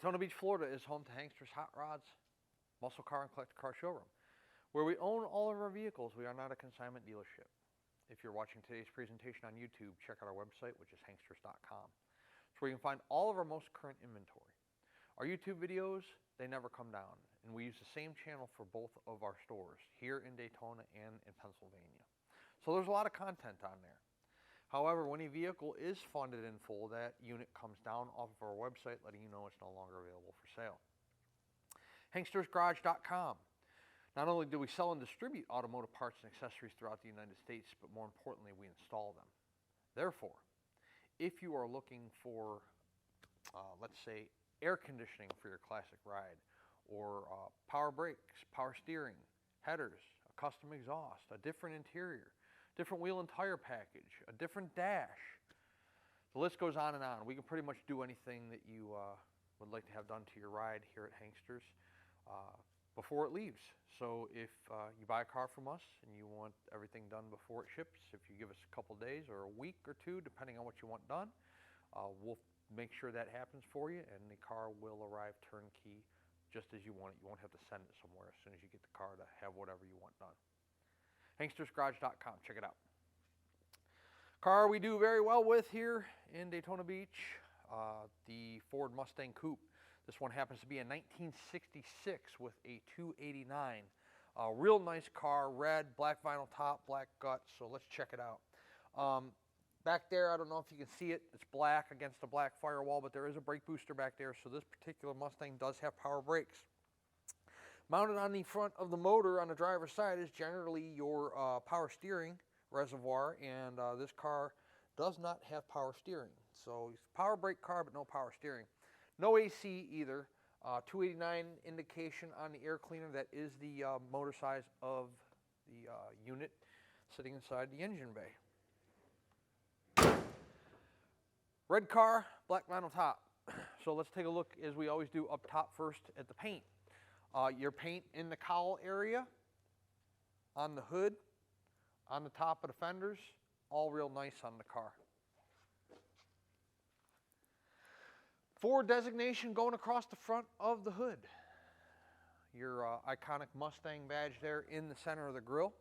Daytona Beach, Florida is home to Hankster's Hot Rods, Muscle Car, and Collector Car Showroom, where we own all of our vehicles. We are not a consignment dealership. If you're watching today's presentation on YouTube, check out our website, which is hanksters.com. It's where you can find all of our most current inventory. Our YouTube videos, they never come down, and we use the same channel for both of our stores, here in Daytona and in Pennsylvania. So there's a lot of content on there. However, when a vehicle is funded in full, that unit comes down off of our website, letting you know it's no longer available for sale. HankstersGarage.com. Not only do we sell and distribute automotive parts and accessories throughout the United States, but more importantly, we install them. Therefore, if you are looking for, let's say, air conditioning for your classic ride, or power brakes, power steering, headers, a custom exhaust, a different interior, different wheel and tire package, a different dash. The list goes on and on. We can pretty much do anything that you would like to have done to your ride here at Hanksters before it leaves. So if you buy a car from us and you want everything done before it ships, if you give us a couple days or a week or two, depending on what you want done, we'll make sure that happens for you, and the car will arrive turnkey just as you want it. You won't have to send it somewhere as soon as you get the car to have whatever you want done. HankstersGarage.com. Check it out. Car we do very well with here in Daytona Beach, the Ford Mustang Coupe. This one happens to be a 1966 with a 289. Real nice car, red, black vinyl top, black guts, so let's check it out. Back there, I don't know if you can see it, it's black against a black firewall, but there is a brake booster back there, so this particular Mustang does have power brakes. Mounted on the front of the motor on the driver's side is generally your power steering reservoir, and this car does not have power steering. So it's a power brake car, but no power steering. No AC either. 289 indication on the air cleaner. That is the motor size of the unit sitting inside the engine bay. Red car, black vinyl top. So let's take a look, as we always do, up top first at the paint. Your paint in the cowl area, on the hood, on the top of the fenders, all real nice on the car. Ford designation going across the front of the hood. Your iconic Mustang badge there in the center of the grille.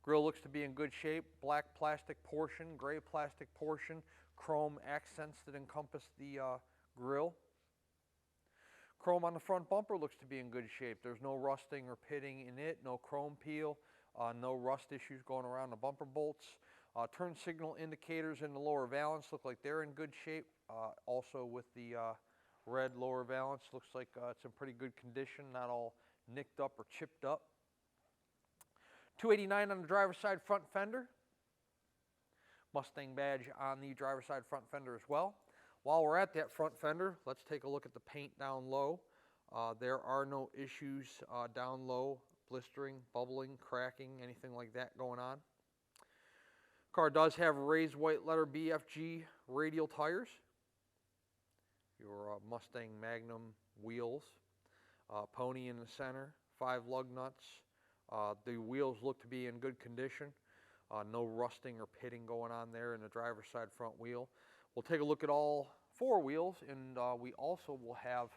Grille looks to be in good shape. Black plastic portion, gray plastic portion, chrome accents that encompass the grille. Chrome on the front bumper looks to be in good shape. There's no rusting or pitting in it, no chrome peel, no rust issues going around the bumper bolts. Turn signal indicators in the lower valance look like they're in good shape. Also with the red lower valance, looks like it's in pretty good condition, not all nicked up or chipped up. 289 on the driver's side front fender. Mustang badge on the driver's side front fender as well. While we're at that front fender, let's take a look at the paint down low. There are no issues down low, blistering, bubbling, cracking, anything like that going on. Car does have raised white letter BFG radial tires. Your Mustang Magnum wheels. Pony in the center, 5 lug nuts. The wheels look to be in good condition. No rusting or pitting going on there in the driver's side front wheel. We'll take a look at all 4 wheels, and we also will have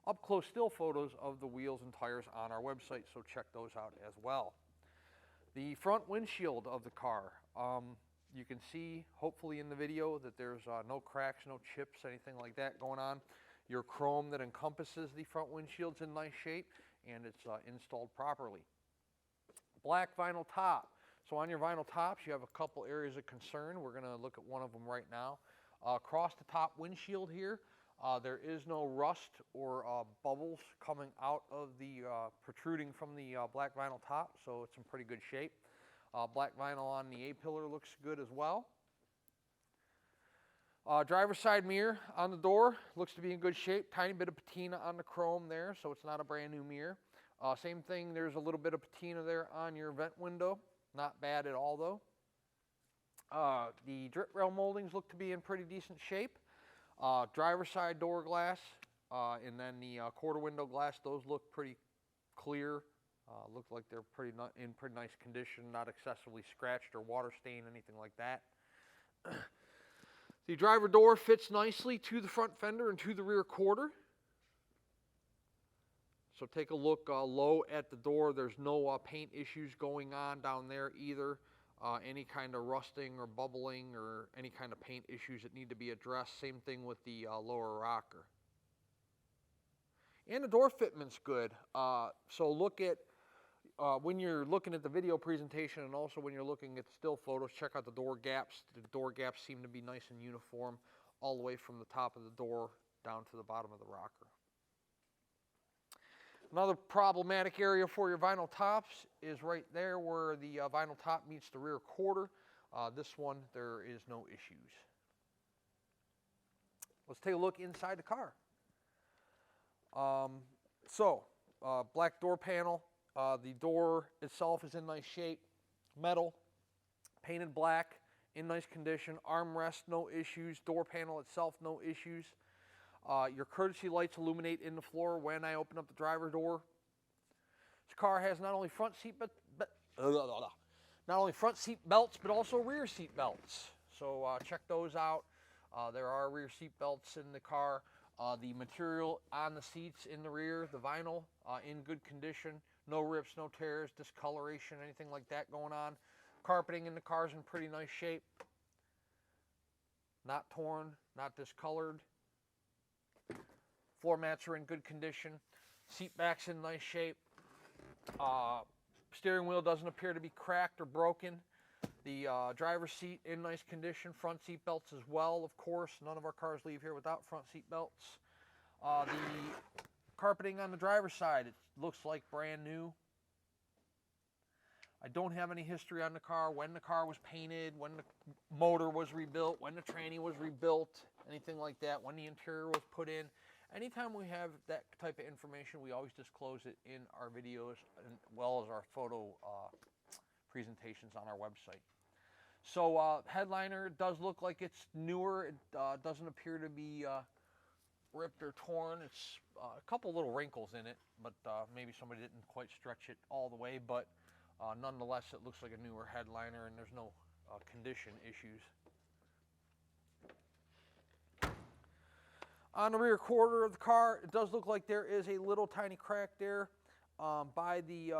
up-close still photos of the wheels and tires on our website, so check those out as well. The front windshield of the car, you can see, hopefully in the video, that there's no cracks, no chips, anything like that going on. Your chrome that encompasses the front windshield's in nice shape, and it's installed properly. Black vinyl top. So on your vinyl tops, you have a couple areas of concern. We're going to look at one of them right now. Across the top windshield here, there is no rust or bubbles coming out of the protruding from the black vinyl top, so it's in pretty good shape. Black vinyl on the A-pillar looks good as well. Driver's side mirror on the door looks to be in good shape. Tiny bit of patina on the chrome there, so it's not a brand new mirror. Same thing, there's a little bit of patina there on your vent window. Not bad at all though. The drip rail moldings look to be in pretty decent shape. Driver's side door glass and then the quarter window glass, those look pretty clear. Look like they're in pretty nice condition, not excessively scratched or water stained, anything like that. The driver door fits nicely to the front fender and to the rear quarter. So take a look low at the door. There's no paint issues going on down there either. Any kind of rusting or bubbling or any kind of paint issues that need to be addressed. Same thing with the lower rocker. And the door fitment's good. So look at, when you're looking at the video presentation and also when you're looking at the still photos, check out the door gaps. The door gaps seem to be nice and uniform all the way from the top of the door down to the bottom of the rocker. Another problematic area for your vinyl tops is right there where the vinyl top meets the rear quarter. This one, there is no issues. Let's take a look inside the car. Black door panel. The door itself is in nice shape. Metal, painted black, in nice condition. Armrest, no issues. Door panel itself, no issues. Your courtesy lights illuminate in the floor when I open up the driver door. This car has not only front seat belts, but also rear seat belts. So check those out. There are rear seat belts in the car. The material on the seats in the rear, the vinyl, in good condition. No rips, no tears, discoloration, anything like that going on. Carpeting in the car is in pretty nice shape. Not torn, not discolored. Floor mats are in good condition. Seat back's in nice shape. Steering wheel doesn't appear to be cracked or broken. The driver's seat in nice condition. Front seat belts as well, of course. None of our cars leave here without front seat belts. The carpeting on the driver's side, it looks like brand new. I don't have any history on the car, when the car was painted, when the motor was rebuilt, when the tranny was rebuilt, anything like that, when the interior was put in. Anytime we have that type of information, we always disclose it in our videos as well as our photo presentations on our website. So headliner does look like it's newer. It doesn't appear to be ripped or torn. It's a couple little wrinkles in it, but maybe somebody didn't quite stretch it all the way, but nonetheless it looks like a newer headliner and there's no condition issues. On the rear quarter of the car, it does look like there is a little tiny crack there by the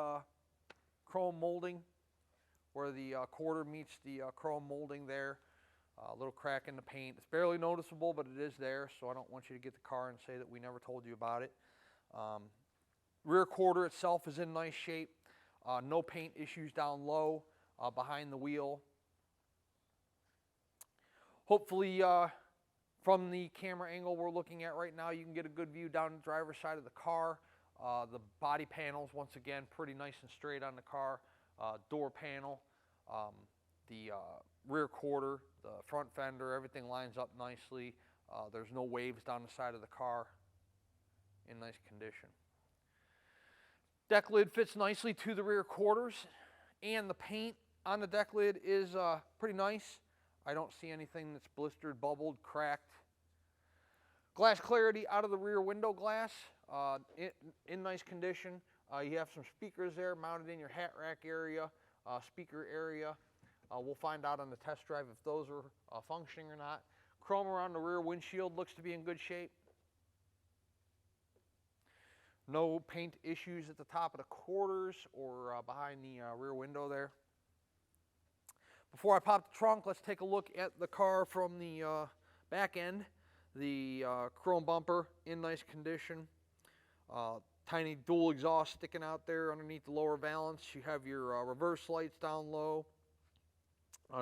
chrome molding, where the quarter meets the chrome molding there. A little crack in the paint. It's barely noticeable, but it is there, so I don't want you to get the car and say that we never told you about it. Rear quarter itself is in nice shape. No paint issues down low behind the wheel. Hopefully, from the camera angle we're looking at right now, you can get a good view down the driver's side of the car. The body panels, once again, pretty nice and straight on the car. Door panel, the rear quarter, the front fender, everything lines up nicely. There's no waves down the side of the car, in nice condition. Deck lid fits nicely to the rear quarters, and the paint on the deck lid is pretty nice. I don't see anything that's blistered, bubbled, cracked. Glass clarity out of the rear window glass, in nice condition. You have some speakers there mounted in your hat rack area, speaker area. We'll find out on the test drive if those are functioning or not. Chrome around the rear windshield looks to be in good shape. No paint issues at the top of the quarters or behind the rear window there. Before I pop the trunk, let's take a look at the car from the back end. The chrome bumper in nice condition. Tiny dual exhaust sticking out there underneath the lower valance. You have your reverse lights down low.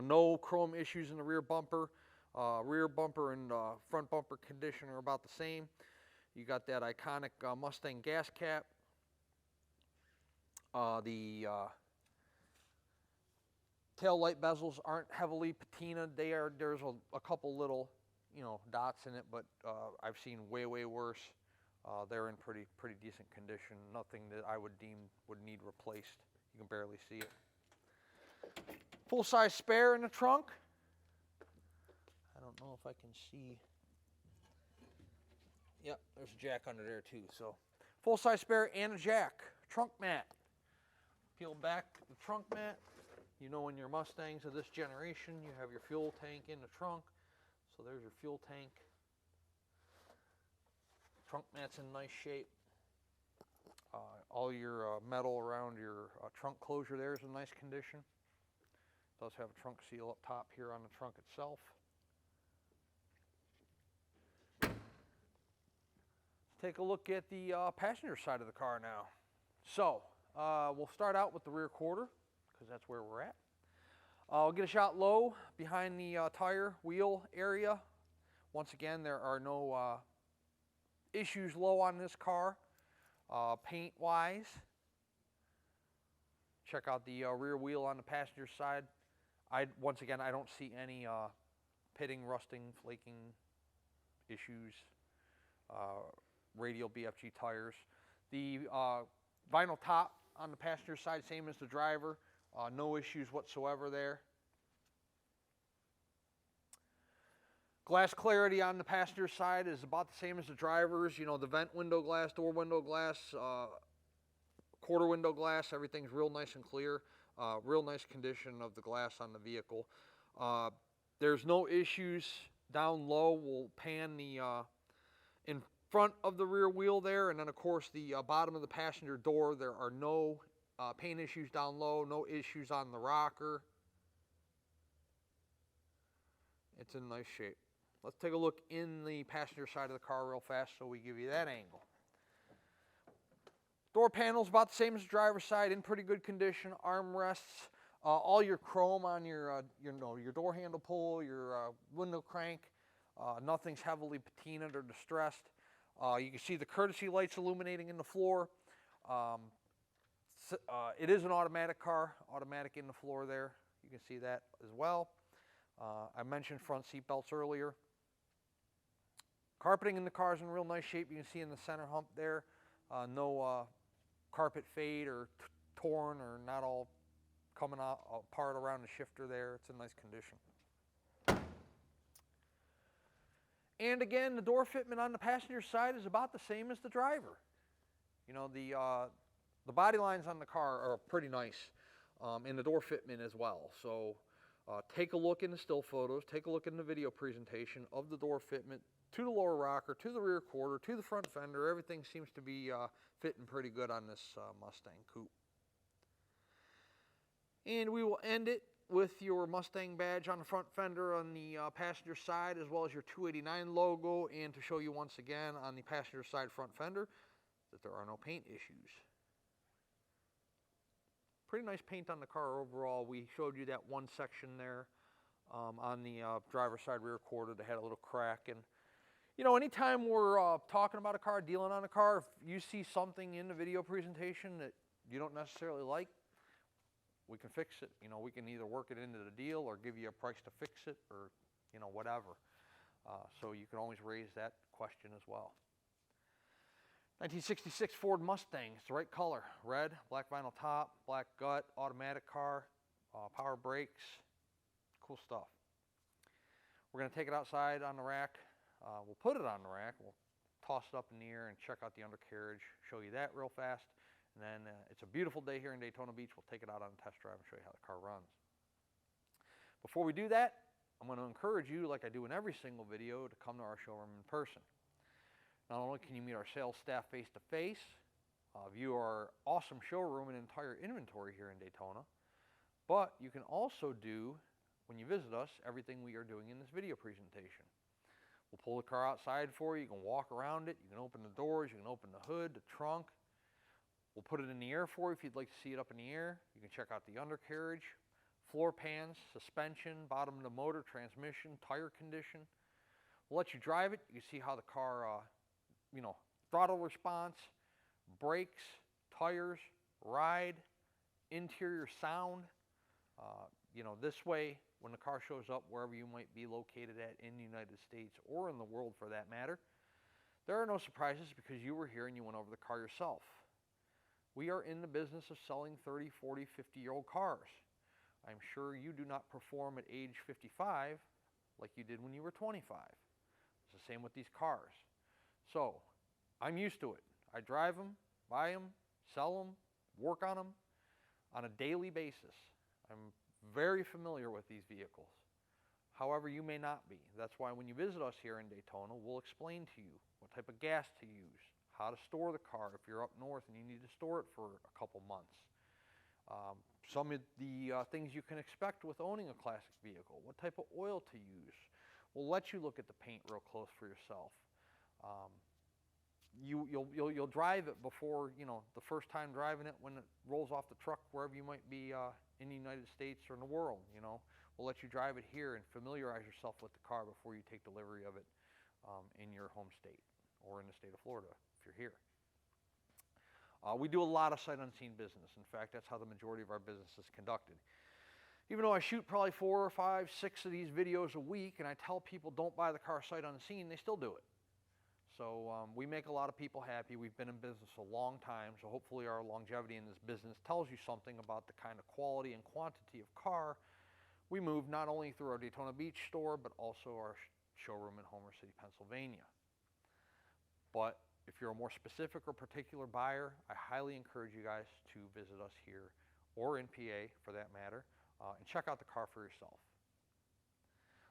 No chrome issues in the rear bumper. Rear bumper and front bumper condition are about the same. You got that iconic Mustang gas cap. The tail light bezels aren't heavily patinaed. There's a couple little, dots in it, but I've seen way worse. They're in pretty decent condition. Nothing that I would deem would need replaced. You can barely see it. Full-size spare in the trunk. I don't know if I can see. Yep, there's a jack under there too. So, full-size spare and a jack. Trunk mat. Peel back the trunk mat. You know, in your Mustangs of this generation, you have your fuel tank in the trunk. So there's your fuel tank. Trunk mat's in nice shape. All your metal around your trunk closure there is in nice condition. It does have a trunk seal up top here on the trunk itself. Take a look at the passenger side of the car now. So we'll start out with the rear quarter because that's where we're at. I'll get a shot low behind the tire wheel area. Once again, there are no issues low on this car paint wise. Check out the rear wheel on the passenger side. Once again, I don't see any pitting, rusting, flaking issues. Radial BFG tires. The vinyl top on the passenger side, same as the driver. No issues whatsoever there. Glass clarity on the passenger side is about the same as the driver's. You know, the vent window glass, door window glass, quarter window glass, everything's real nice and clear. Real nice condition of the glass on the vehicle. There's no issues down low. We'll pan the in front of the rear wheel there, and then of course the bottom of the passenger door. There are no paint issues down low, no issues on the rocker. It's in nice shape. Let's take a look in the passenger side of the car real fast so we give you that angle. Door panel's about the same as the driver's side, in pretty good condition. Armrests, all your chrome on your door handle pull, your window crank. Nothing's heavily patinaed or distressed. You can see the courtesy lights illuminating in the floor. It is an automatic car, automatic in the floor there. You can see that as well. I mentioned front seat belts earlier. Carpeting in the car is in real nice shape. You can see in the center hump there, no carpet fade or torn or not all coming out apart around the shifter there. It's in nice condition. And again, the door fitment on the passenger side is about the same as the driver. You know, the body lines on the car are pretty nice, and the door fitment as well. So take a look in the still photos, take a look in the video presentation of the door fitment to the lower rocker, to the rear quarter, to the front fender. Everything seems to be fitting pretty good on this Mustang coupe. And we will end it with your Mustang badge on the front fender on the passenger side, as well as your 289 logo, and to show you once again on the passenger side front fender that there are no paint issues. Pretty nice paint on the car overall. We showed you that one section there on the driver's side rear quarter that had a little crack. And you know, anytime we're talking about a car, dealing on a car, if you see something in the video presentation that you don't necessarily like, we can fix it. You know, we can either work it into the deal or give you a price to fix it, or, you know, whatever. So you can always raise that question as well. 1966 Ford Mustang. It's the right color. Red, black vinyl top, black gut, automatic car, power brakes. Cool stuff. We're going to take it outside on the rack. We'll put it on the rack. We'll toss it up in the air and check out the undercarriage, show you that real fast. And then it's a beautiful day here in Daytona Beach. We'll take it out on a test drive and show you how the car runs. Before we do that, I'm going to encourage you, like I do in every single video, to come to our showroom in person. Not only can you meet our sales staff face-to-face, view our awesome showroom and entire inventory here in Daytona, but you can also do, when you visit us, everything we are doing in this video presentation. We'll pull the car outside for you. You can walk around it. You can open the doors. You can open the hood, the trunk. We'll put it in the air for you if you'd like to see it up in the air. You can check out the undercarriage, floor pans, suspension, bottom of the motor, transmission, tire condition. We'll let you drive it. You can see how the car, you know, throttle response, brakes, tires, ride, interior sound. You know, this way, when the car shows up wherever you might be located at in the United States or in the world for that matter, there are no surprises because you were here and you went over the car yourself. We are in the business of selling 30, 40, 50-year-old cars. I'm sure you do not perform at age 55 like you did when you were 25. It's the same with these cars. So, I'm used to it. I drive them, buy them, sell them, work on them on a daily basis. I'm very familiar with these vehicles. However, you may not be. That's why when you visit us here in Daytona, we'll explain to you what type of gas to use, how to store the car if you're up north and you need to store it for a couple months. Some of the things you can expect with owning a classic vehicle, what type of oil to use. We'll let you look at the paint real close for yourself. You'll drive it before, the first time driving it when it rolls off the truck wherever you might be in the United States or in the world. We'll let you drive it here and familiarize yourself with the car before you take delivery of it in your home state or in the state of Florida if you're here. We do a lot of sight unseen business. In fact, that's how the majority of our business is conducted. Even though I shoot probably 4 or 5, 6 of these videos a week and I tell people don't buy the car sight unseen, they still do it. So we make a lot of people happy. We've been in business a long time, so hopefully our longevity in this business tells you something about the kind of quality and quantity of car we move, not only through our Daytona Beach store, but also our showroom in Homer City, Pennsylvania. But if you're a more specific or particular buyer, I highly encourage you guys to visit us here, or in PA for that matter, and check out the car for yourself.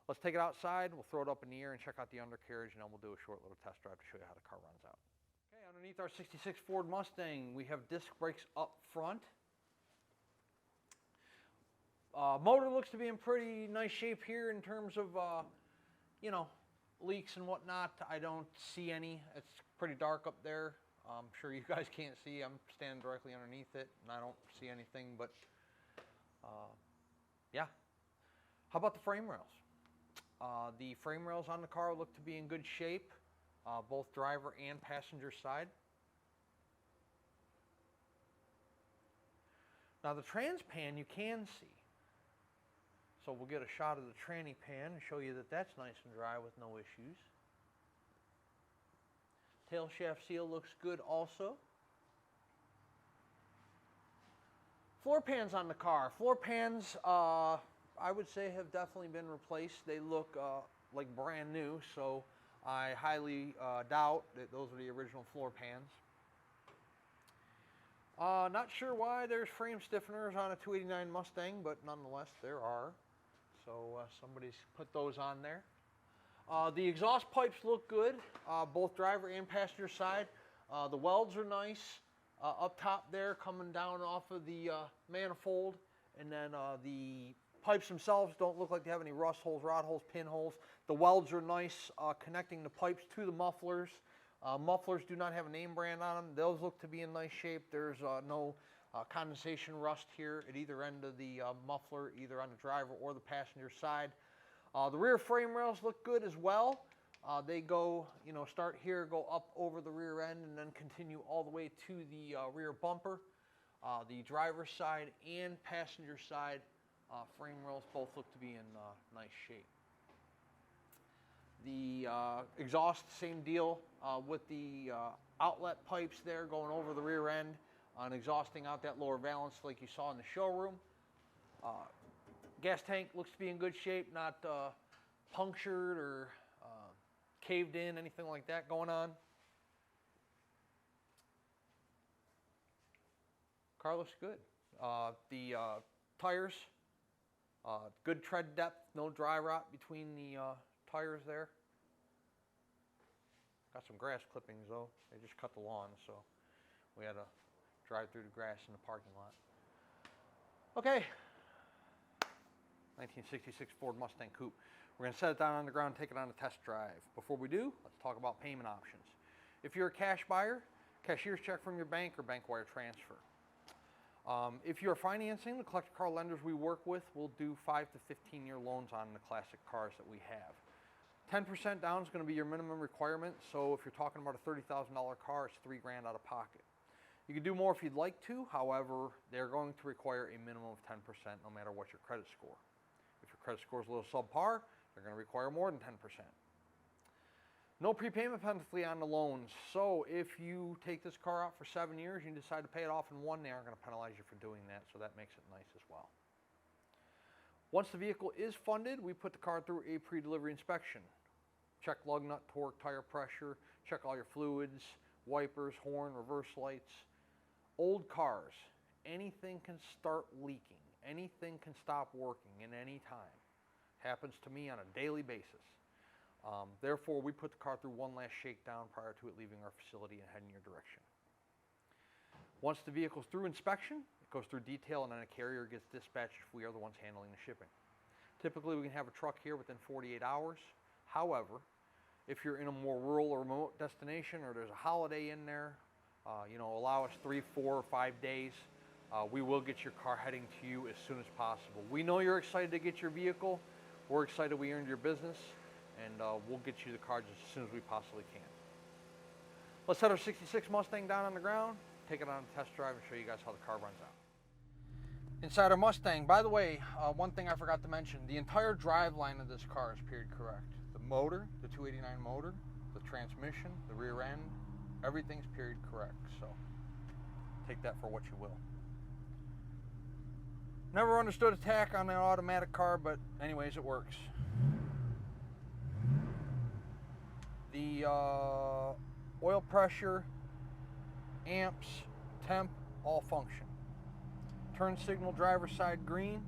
Let's take it outside, we'll throw it up in the air and check out the undercarriage, and then we'll do a short little test drive to show you how the car runs out. Okay, underneath our 66 Ford Mustang, we have disc brakes up front. Motor looks to be in pretty nice shape here in terms of, leaks and whatnot. I don't see any. It's pretty dark up there. I'm sure you guys can't see. I'm standing directly underneath it, and I don't see anything, but yeah. How about the frame rails? The frame rails on the car look to be in good shape, both driver and passenger side. Now the trans pan you can see. So we'll get a shot of the tranny pan and show you that that's nice and dry with no issues. Tail shaft seal looks good also. Floor pans on the car. Floor pans, I would say, have definitely been replaced. They look like brand new, so I highly doubt that those are the original floor pans. Not sure why there's frame stiffeners on a 289 Mustang, but nonetheless there are. So somebody's put those on there. The exhaust pipes look good, both driver and passenger side. The welds are nice up top there, coming down off of the manifold, and then the pipes themselves don't look like they have any rust holes, rod holes, pinholes. The welds are nice, connecting the pipes to the mufflers. Mufflers do not have a name brand on them. Those look to be in nice shape. There's no condensation rust here at either end of the muffler, either on the driver or the passenger side. The rear frame rails look good as well. They go, start here, go up over the rear end, and then continue all the way to the rear bumper. The driver's side and passenger side frame rails both look to be in nice shape. The exhaust, same deal with the outlet pipes there going over the rear end and exhausting out that lower valance like you saw in the showroom. Gas tank looks to be in good shape, not punctured or caved in, anything like that going on. Car looks good. The tires, good tread depth, no dry rot between the tires there. Got some grass clippings though. They just cut the lawn, so we had to drive through the grass in the parking lot. Okay, 1966 Ford Mustang Coupe. We're going to set it down on the ground and take it on a test drive. Before we do, let's talk about payment options. If you're a cash buyer, cashier's check from your bank or bank wire transfer. If you're financing, the collector car lenders we work with will do 5 to 15-year loans on the classic cars that we have. 10% down is going to be your minimum requirement, so if you're talking about a $30,000 car, it's $3,000 out of pocket. You can do more if you'd like to, however, they're going to require a minimum of 10% no matter what your credit score. If your credit score is a little subpar, they're going to require more than 10%. No prepayment penalty on the loans, so if you take this car out for 7 years and you decide to pay it off in one, they aren't going to penalize you for doing that, so that makes it nice as well. Once the vehicle is funded, we put the car through a pre-delivery inspection. Check lug nut, torque, tire pressure, check all your fluids, wipers, horn, reverse lights. Old cars, anything can start leaking. Anything can stop working at any time. Happens to me on a daily basis. Therefore, we put the car through one last shakedown prior to it leaving our facility and heading your direction. Once the vehicle's through inspection, it goes through detail and then a carrier gets dispatched if we are the ones handling the shipping. Typically, we can have a truck here within 48 hours. However, if you're in a more rural or remote destination or there's a holiday in there, allow us 3, 4, or 5 days. We will get your car heading to you as soon as possible. We know you're excited to get your vehicle. We're excited we earned your business, and we'll get you the car just as soon as we possibly can. Let's set our 66 Mustang down on the ground, take it on a test drive, and show you guys how the car runs out. Inside our Mustang, by the way, one thing I forgot to mention, the entire drive line of this car is period correct. The motor, the 289 motor, the transmission, the rear end, everything's period correct, so take that for what you will. Never understood attack on an automatic car, but anyways, it works. The oil pressure, amps, temp, all function. Turn signal driver's side green,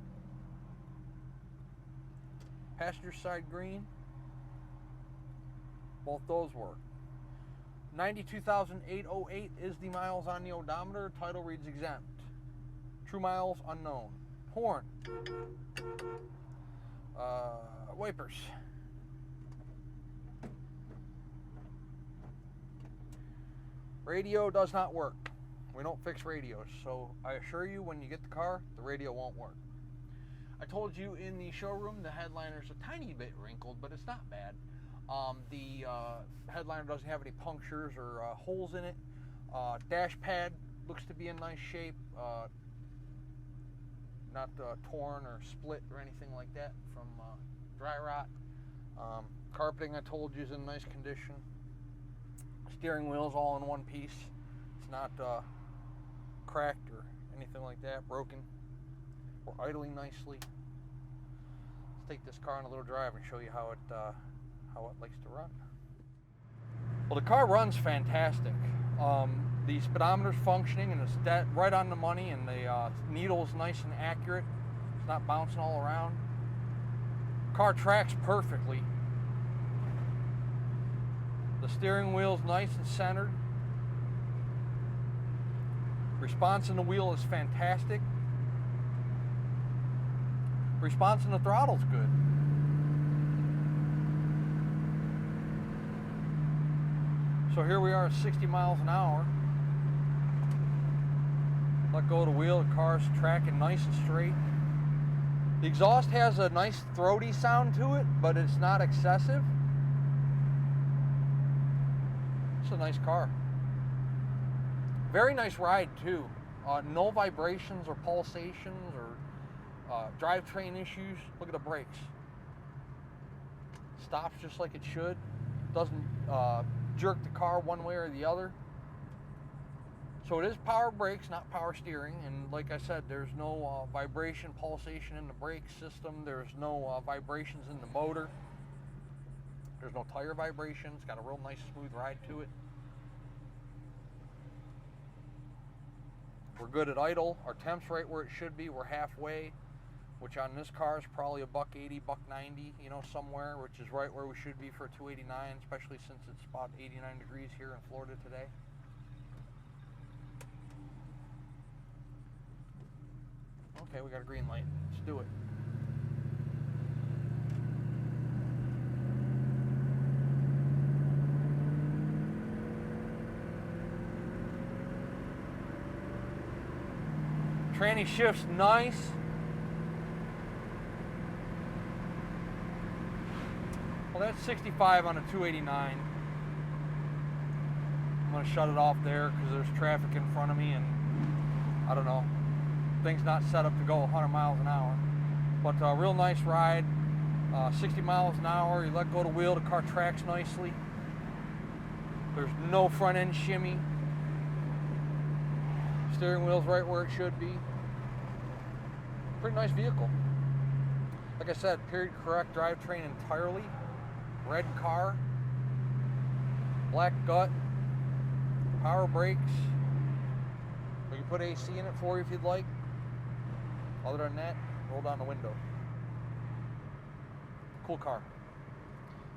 passenger side green, both those work. 92,808 is the miles on the odometer. Title reads exempt. True miles unknown. Horn. Wipers. Radio does not work. We don't fix radios, so I assure you when you get the car, the radio won't work. I told you in the showroom the headliner's a tiny bit wrinkled, but it's not bad. The headliner doesn't have any punctures or holes in it. Dash pad looks to be in nice shape, not torn or split or anything like that from dry rot. Carpeting, I told you, is in nice condition. Steering wheel's all in one piece. It's not cracked or anything like that, broken. We're idling nicely. Let's take this car on a little drive and show you how it likes to run. Well, the car runs fantastic. The speedometer's functioning and it's right on the money, and the needle's nice and accurate. It's not bouncing all around. Car tracks perfectly. The steering wheel's nice and centered. Response in the wheel is fantastic. Response in the throttle's good. So here we are at 60 miles an hour. Let go of the wheel, the car's tracking nice and straight. The exhaust has a nice throaty sound to it, but it's not excessive. It's a nice car. Very nice ride too. No vibrations or pulsations or drivetrain issues. Look at the brakes. Stops just like it should. Doesn't jerk the car one way or the other. So it is power brakes, not power steering. And like I said, there's no vibration, pulsation in the brake system. There's no vibrations in the motor. There's no tire vibration. It's got a real nice smooth ride to it. We're good at idle. Our temp's right where it should be. We're halfway, which on this car is probably $180, $190, somewhere, which is right where we should be for a 289, especially since it's about 89 degrees here in Florida today. Okay, we got a green light. Let's do it. Tranny shift's nice. Well, that's 65 on a 289. I'm going to shut it off there because there's traffic in front of me and I don't know. Thing's not set up to go 100 miles an hour. But a real nice ride. 60 miles an hour. You let go of the wheel, the car tracks nicely. There's no front end shimmy. Steering wheel's right where it should be. Pretty nice vehicle. Like I said, period correct drivetrain entirely. Red car. Black gut. Power brakes. We can put AC in it for you if you'd like. Other than that, roll down the window. Cool car.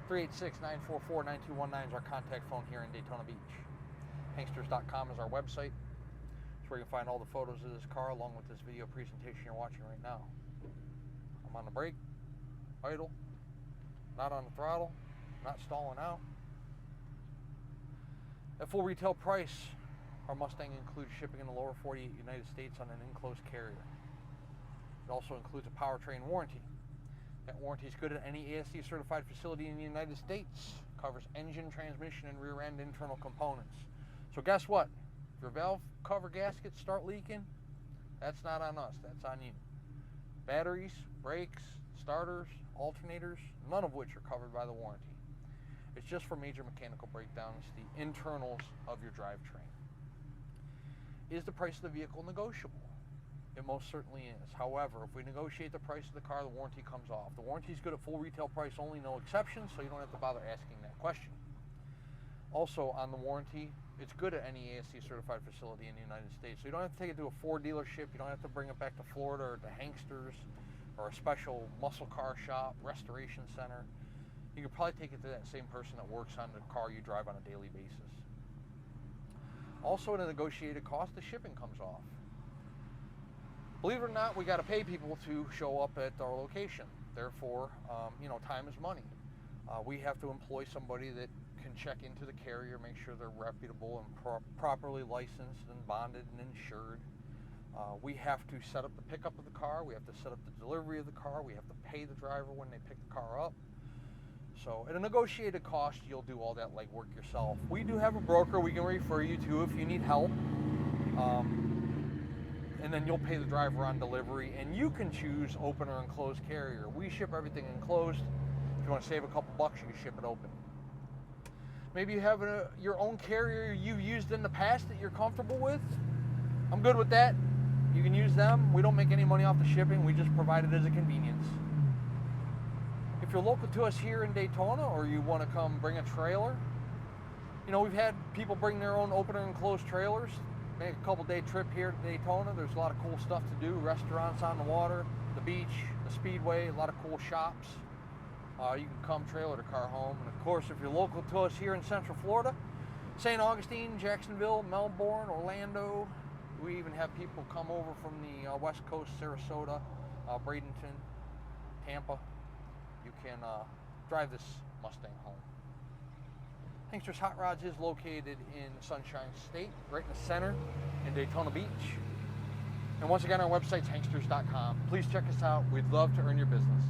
386-944-9219 is our contact phone here in Daytona Beach. Hanksters.com is our website. It's where you can find all the photos of this car along with this video presentation you're watching right now. I'm on the brake, idle, not on the throttle, not stalling out. At full retail price, our Mustang includes shipping in the lower 48 United States on an enclosed carrier. It also includes a powertrain warranty. That warranty is good at any ASE certified facility in the United States. Covers engine, transmission, and rear end internal components. So guess what? If your valve cover gaskets start leaking, that's not on us, that's on you. Batteries, brakes, starters, alternators, none of which are covered by the warranty. It's just for major mechanical breakdowns, the internals of your drivetrain. Is the price of the vehicle negotiable? It most certainly is. However, if we negotiate the price of the car, the warranty comes off. The warranty is good at full retail price only, no exceptions, so you don't have to bother asking that question. Also, on the warranty, it's good at any ASE certified facility in the United States. So you don't have to take it to a Ford dealership, you don't have to bring it back to Florida or to Hanksters or a special muscle car shop, restoration center. You could probably take it to that same person that works on the car you drive on a daily basis. Also, at a negotiated cost, the shipping comes off. Believe it or not, we got to pay people to show up at our location. Therefore, time is money. We have to employ somebody that can check into the carrier, make sure they're reputable and properly licensed and bonded and insured. We have to set up the pickup of the car. We have to set up the delivery of the car. We have to pay the driver when they pick the car up. So at a negotiated cost, you'll do all that legwork yourself. We do have a broker we can refer you to if you need help. And then you'll pay the driver on delivery, and you can choose open or enclosed carrier. We ship everything enclosed. If you want to save a couple bucks, you can ship it open. Maybe you have your own carrier you've used in the past that you're comfortable with. I'm good with that. You can use them. We don't make any money off the shipping. We just provide it as a convenience. If you're local to us here in Daytona, or you want to come bring a trailer, we've had people bring their own open or enclosed trailers. Make a couple day trip here to Daytona. There's a lot of cool stuff to do. Restaurants on the water, the beach, the speedway, a lot of cool shops. You can come trailer the car home. And of course, if you're local to us here in Central Florida, St. Augustine, Jacksonville, Melbourne, Orlando. We even have people come over from the West Coast, Sarasota, Bradenton, Tampa. You can drive this Mustang home. Hanksters Hot Rods is located in Sunshine State, right in the center in Daytona Beach. And once again, our website's hanksters.com. Please check us out. We'd love to earn your business.